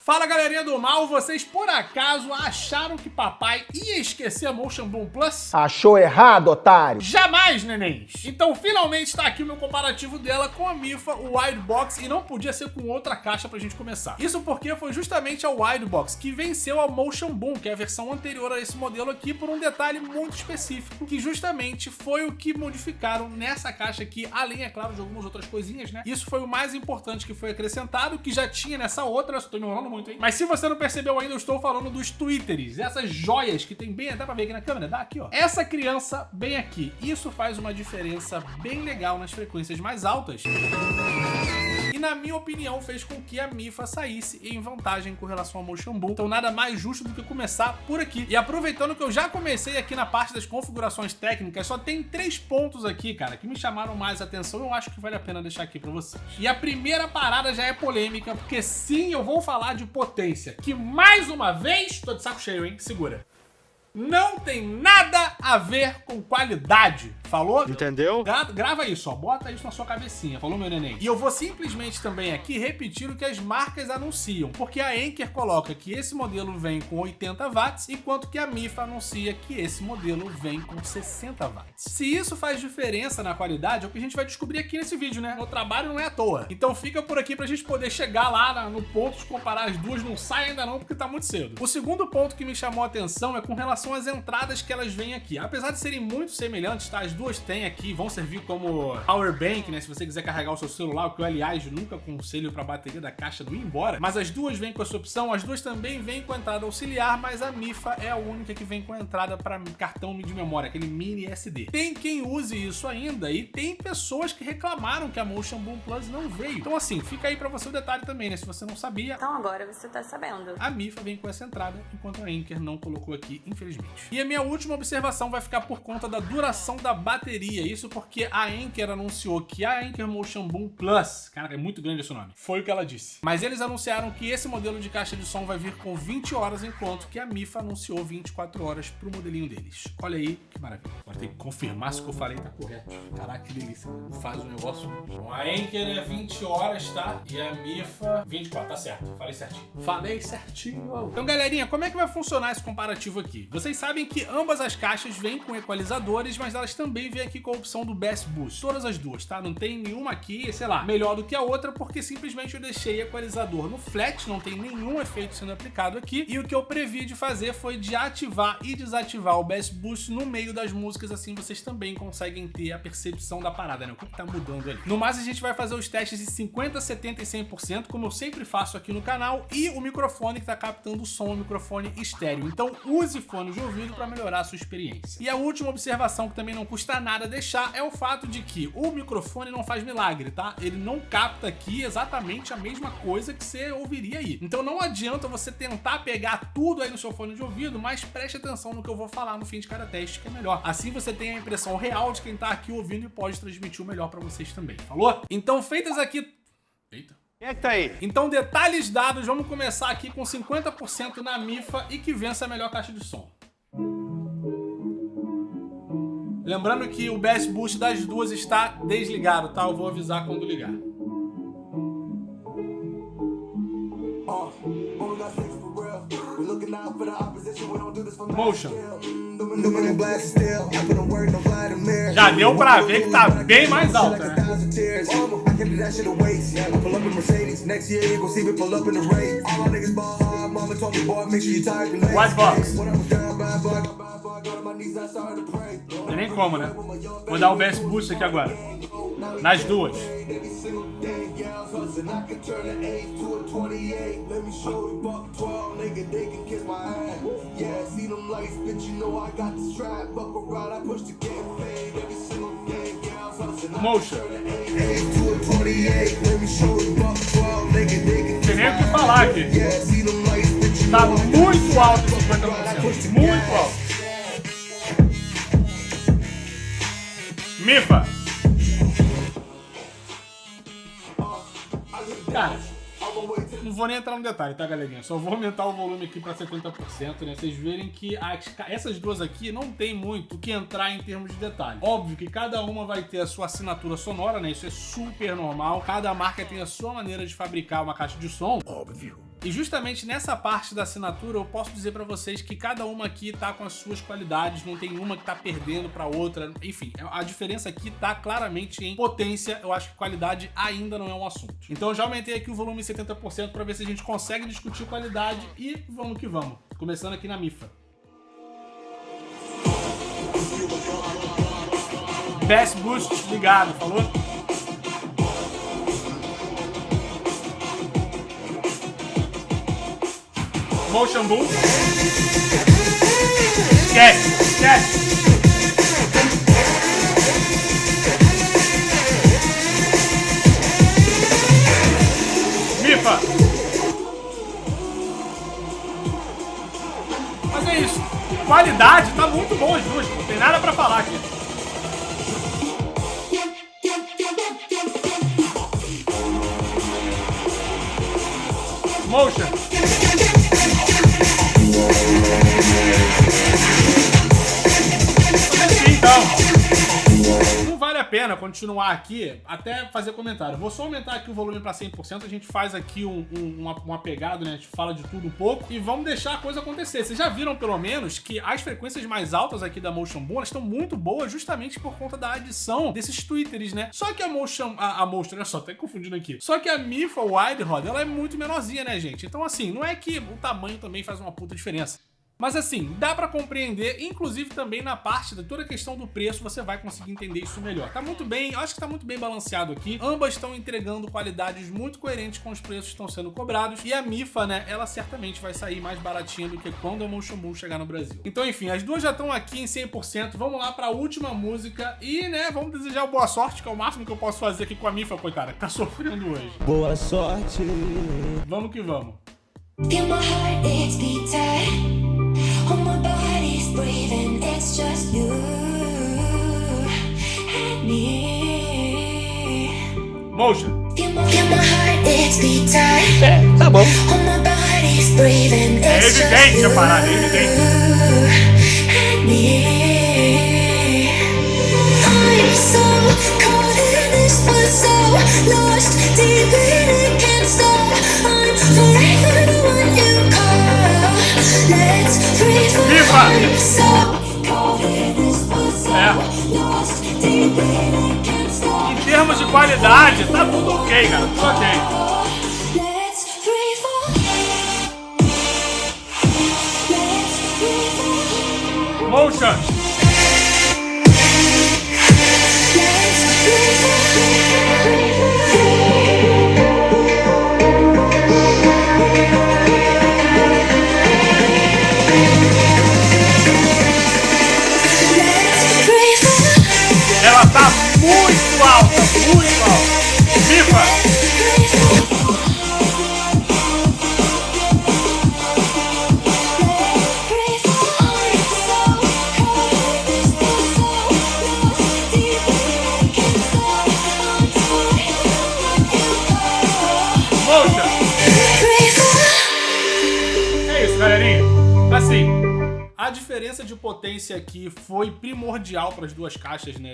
Fala galerinha do mal, vocês por acaso acharam que papai ia esquecer a Motion Boom Plus? Achou errado, otário? Jamais, nenéns! Então finalmente está aqui o meu comparativo dela com a Mifa, o Widebox, e não podia ser com outra caixa pra gente começar. Isso porque foi justamente a Widebox que venceu a Motion Boom, que é a versão anterior a esse modelo aqui, por um detalhe muito específico, que justamente foi o que modificaram nessa caixa aqui, além, é claro, de algumas outras coisinhas, né? Isso foi o mais importante que foi acrescentado, que já tinha nessa outra, estou me enrolando muito. Mas se você não percebeu ainda, eu estou falando dos Twitteries, essas joias que tem bem, dá pra ver aqui na câmera, dá aqui, ó. Essa criança bem aqui, isso faz uma diferença bem legal nas frequências mais altas. E na minha opinião fez com que a Mifa saísse em vantagem com relação ao Motion Boom. Então nada mais justo do que começar por aqui. E aproveitando que eu já comecei aqui na parte das configurações técnicas, só tem 3 pontos aqui, cara, que me chamaram mais atenção. Eu acho que vale a pena deixar aqui pra vocês. E a primeira parada já é polêmica, porque sim, eu vou falar de potência, que mais uma vez, tô de saco cheio, hein? Segura. Não tem nada a ver com qualidade. Falou? Entendeu? Grava isso, ó. Bota isso na sua cabecinha. Falou, meu neném? E eu vou simplesmente também aqui repetir o que as marcas anunciam. Porque a Anker coloca que esse modelo vem com 80 watts, enquanto que a Mifa anuncia que esse modelo vem com 60 watts. Se isso faz diferença na qualidade, é o que a gente vai descobrir aqui nesse vídeo, né? O trabalho não é à toa. Então fica por aqui pra gente poder chegar lá no ponto de comparar as duas. Não sai ainda não, porque tá muito cedo. O segundo ponto que me chamou a atenção é com relação às entradas que elas vêm aqui. Apesar de serem muito semelhantes, tá? As duas têm aqui, vão servir como power bank, né? Se você quiser carregar o seu celular, o que eu, aliás, nunca aconselho pra bateria da caixa não ir embora. Mas as duas vêm com essa opção, as duas também vêm com entrada auxiliar, mas a Mifa é a única que vem com entrada para cartão de memória, aquele mini SD. Tem quem use isso ainda e tem pessoas que reclamaram que a Motion Boom Plus não veio. Então assim, fica aí pra você o detalhe também, né? Se você não sabia. Então agora você tá sabendo. A Mifa vem com essa entrada, enquanto a Anker não colocou aqui, infelizmente. E a minha última observação vai ficar por conta da duração da bateria. Isso porque a Anker anunciou que a Anker Motion Boom Plus, cara, é muito grande esse nome, foi o que ela disse. Mas eles anunciaram que esse modelo de caixa de som vai vir com 20 horas, enquanto que a Mifa anunciou 24 horas pro modelinho deles. Olha aí, que maravilha. Agora tem que confirmar se o que eu falei tá correto. Caraca, que delícia. Faz um negócio. Bom, a Anker é 20 horas, tá? E a Mifa 24, tá certo. Falei certinho. Falei certinho. Então, galerinha, como é que vai funcionar esse comparativo aqui? Vocês sabem que ambas as caixas vêm com equalizadores, mas elas também vêm aqui com a opção do Bass Boost. Todas as duas, tá? Não tem nenhuma aqui, sei lá, melhor do que a outra, porque simplesmente eu deixei equalizador no flat, não tem nenhum efeito sendo aplicado aqui. E o que eu previ de fazer foi de ativar e desativar o Bass Boost no meio das músicas, assim vocês também conseguem ter a percepção da parada, né? O que tá mudando ali. No mais, a gente vai fazer os testes de 50%, 70% e 100%, como eu sempre faço aqui no canal, e o microfone que tá captando o som é um microfone estéreo. Então use fone de ouvido para melhorar a sua experiência. E a última observação que também não custa nada deixar é o fato de que o microfone não faz milagre, tá? Ele não capta aqui exatamente a mesma coisa que você ouviria aí. Então não adianta você tentar pegar tudo aí no seu fone de ouvido, mas preste atenção no que eu vou falar no fim de cada teste, que é melhor. Assim você tem a impressão real de quem tá aqui ouvindo e pode transmitir o melhor para vocês também. Falou? Então feitas aqui... Eita. Quem é que tá aí? Então detalhes dados, vamos começar aqui com 50% na Mifa e que vença a melhor caixa de som. Lembrando que o Bass Boost das duas está desligado, tá? Eu vou avisar quando ligar. Motion. Já deu pra ver que tá bem mais alta, né? White box. Não tem nem como, né? Vou dar o Bass Boost aqui agora. Nas duas. Motion. Não tem nem o que falar aqui. Tá muito alto esse 50%. Muito alto. Mifa. Cara, não vou nem entrar no detalhe, tá, galerinha? Só vou aumentar o volume aqui pra 70%, né? Vocês verem que essas duas aqui não tem muito o que entrar em termos de detalhe. Óbvio que cada uma vai ter a sua assinatura sonora, né? Isso é super normal. Cada marca tem a sua maneira de fabricar uma caixa de som. Óbvio. E justamente nessa parte da assinatura eu posso dizer pra vocês que cada uma aqui tá com as suas qualidades, não tem uma que tá perdendo pra outra, enfim, a diferença aqui tá claramente em potência. Eu acho que qualidade ainda não é um assunto. Então eu já aumentei aqui o volume em 70% pra ver se a gente consegue discutir qualidade e vamos que vamos. Começando aqui na MIFA. Bass Boost ligado, falou? Motion Boom. Esquece. MIFA. Mas é isso. Qualidade tá muito boa as duas, não tem nada pra falar aqui. Motion. Então, não vale a pena continuar aqui até fazer comentário. Vou só aumentar aqui o volume para 100%, a gente faz aqui uma pegada, né? A gente fala de tudo um pouco e vamos deixar a coisa acontecer. Vocês já viram, pelo menos, que as frequências mais altas aqui da Motion Boom, elas estão muito boas justamente por conta da adição desses tweeters, né? Só que a Motion, olha só, tá confundindo aqui. Só que a MIFA Wide Rod, ela é muito menorzinha, né, gente? Então, assim, não é que o tamanho também faz uma puta diferença. Mas assim, dá pra compreender, inclusive também na parte de toda a questão do preço, você vai conseguir entender isso melhor. Tá muito bem, eu acho que tá muito bem balanceado aqui. Ambas estão entregando qualidades muito coerentes com os preços que estão sendo cobrados. E a MIFA, né, ela certamente vai sair mais baratinha do que quando a Motion Boom chegar no Brasil. Então, enfim, as duas já estão aqui em 100%. Vamos lá pra última música e, né, vamos desejar boa sorte, que é o máximo que eu posso fazer aqui com a MIFA, coitada, que tá sofrendo hoje. Boa sorte. Vamos que vamos. Feel my heart, it's beating. All my body's breathing. It's just you and me. Motion. Feel my heart, it's beating. Tá bom. All my body's breathing. It's just Evidente you a parada, evidente. and me. I'm so caught in this one, so lost deep in it, can't stop. I'm forever the one you call. Let's free fall. I'm so caught in this one, so lost deep in it, can't stop. Em termos de qualidade, tá tudo ok, cara, tudo ok. Let's free fall. Let's free fall. Motion. Let's free fall. Let's free fall. Ela tá muito alta, muito alta. MIFA. Free fall. Free fall. I'm so caught in this one, so lost deep in it, can't stop. I'm forever the one you call. Motion. Free fall. É isso, galerinha. Assim, a diferença de potência aqui foi primordial para as duas caixas, né?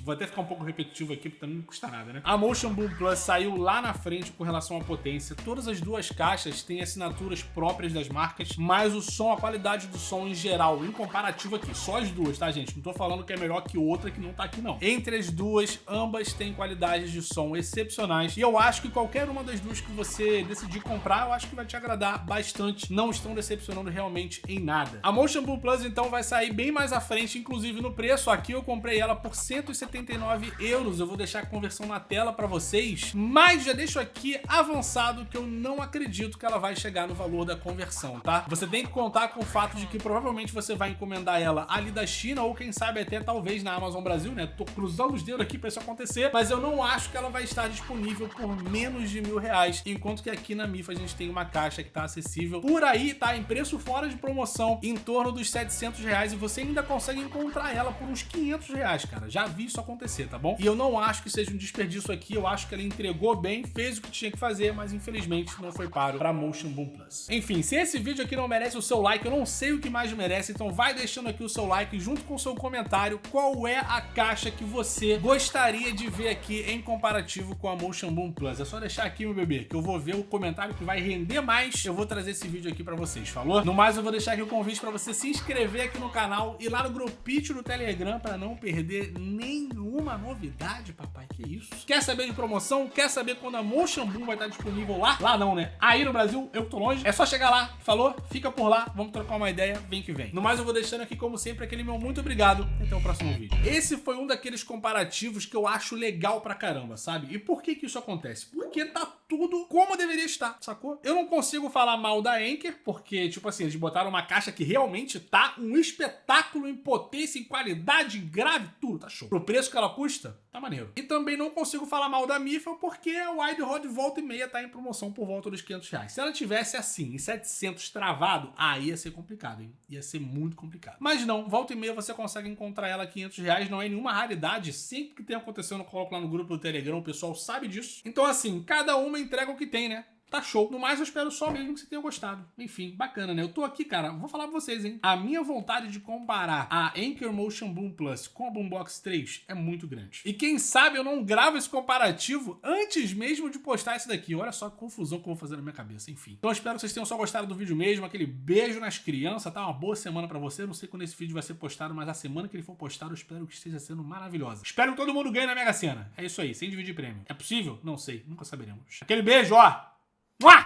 Vou até ficar um pouco repetitivo aqui, porque também não custa nada, né? A Motion Boom Plus saiu lá na frente com relação à potência. Todas as duas caixas têm assinaturas próprias das marcas, mas o som, a qualidade do som em geral, em comparativo aqui, só as duas, tá, gente? Não tô falando que é melhor que outra que não tá aqui, não. Entre as duas, ambas têm qualidades de som excepcionais e eu acho que qualquer uma das duas que você decidir comprar, eu acho que vai te agradar bastante. Não estão decepcionando realmente em nada. A Motion Boom Plus, então, vai sair bem mais à frente, inclusive no preço. Aqui eu comprei ela por 179 €. Eu vou deixar a conversão na tela pra vocês, mas já deixo aqui avançado que eu não acredito que ela vai chegar no valor da conversão, tá? Você tem que contar com o fato de que provavelmente você vai encomendar ela ali da China ou quem sabe até talvez na Amazon Brasil, né? Tô cruzando os dedos aqui pra isso acontecer, mas eu não acho que ela vai estar disponível por menos de R$1.000, enquanto que aqui na MIFA a gente tem uma caixa que tá acessível por aí, tá? Em preço fora de promoção, em torno dos dos R$700 e você ainda consegue encontrar ela por uns R$500, cara. Já vi isso acontecer, tá bom? E eu não acho que seja um desperdício aqui, eu acho que ela entregou bem, fez o que tinha que fazer, mas infelizmente não foi pago pra Motion Boom Plus. Enfim, se esse vídeo aqui não merece o seu like, eu não sei o que mais merece, então vai deixando aqui o seu like junto com o seu comentário qual é a caixa que você gostaria de ver aqui em comparativo com a Motion Boom Plus. É só deixar aqui, meu bebê, que eu vou ver o comentário que vai render mais, eu vou trazer esse vídeo aqui pra vocês, falou? No mais, eu vou deixar aqui o convite pra você se inscrever aqui no canal e lá no grupinho do Telegram pra não perder nenhuma novidade, papai, que isso? Quer saber de promoção? Quer saber quando a Motion Boom vai estar disponível lá? Lá não, né? Aí no Brasil, eu que tô longe, é só chegar lá, falou? Fica por lá, vamos trocar uma ideia, vem que vem. No mais, eu vou deixando aqui, como sempre, aquele meu muito obrigado, até o próximo vídeo. Esse foi um daqueles comparativos que eu acho legal pra caramba, sabe? E por que que isso acontece? Porque tá tudo como deveria estar, sacou? Eu não consigo falar mal da Anker, porque, tipo assim, eles botaram uma caixa que realmente tá um espetáculo em potência, em qualidade, em grave, tudo, tá show. Pro preço que ela custa, tá maneiro. E também não consigo falar mal da Mifel, porque a Wide Rod volta e meia tá em promoção por volta dos R$500. Se ela tivesse assim, em 700 travado, aí ia ser complicado, hein? Ia ser muito complicado. Mas não, volta e meia você consegue encontrar ela a R$500, não é nenhuma raridade. Sempre que tem acontecendo, eu coloco lá no grupo do Telegram, o pessoal sabe disso. Então assim, cada uma entrega o que tem, né? Tá show. No mais, eu espero só mesmo que você tenha gostado. Enfim, bacana, né? Eu tô aqui, cara, vou falar pra vocês, hein? A minha vontade de comparar a Anker Motion Boom Plus com a Boombox 3 é muito grande. E quem sabe eu não gravo esse comparativo antes mesmo de postar esse daqui. Olha só a confusão que eu vou fazer na minha cabeça, enfim. Então eu espero que vocês tenham só gostado do vídeo mesmo. Aquele beijo nas crianças, tá? Uma boa semana pra você. Eu não sei quando esse vídeo vai ser postado, mas a semana que ele for postado eu espero que esteja sendo maravilhosa. Espero que todo mundo ganhe na Mega Sena. É isso aí, sem dividir prêmio. É possível? Não sei, nunca saberemos. Aquele beijo, ó! Mua!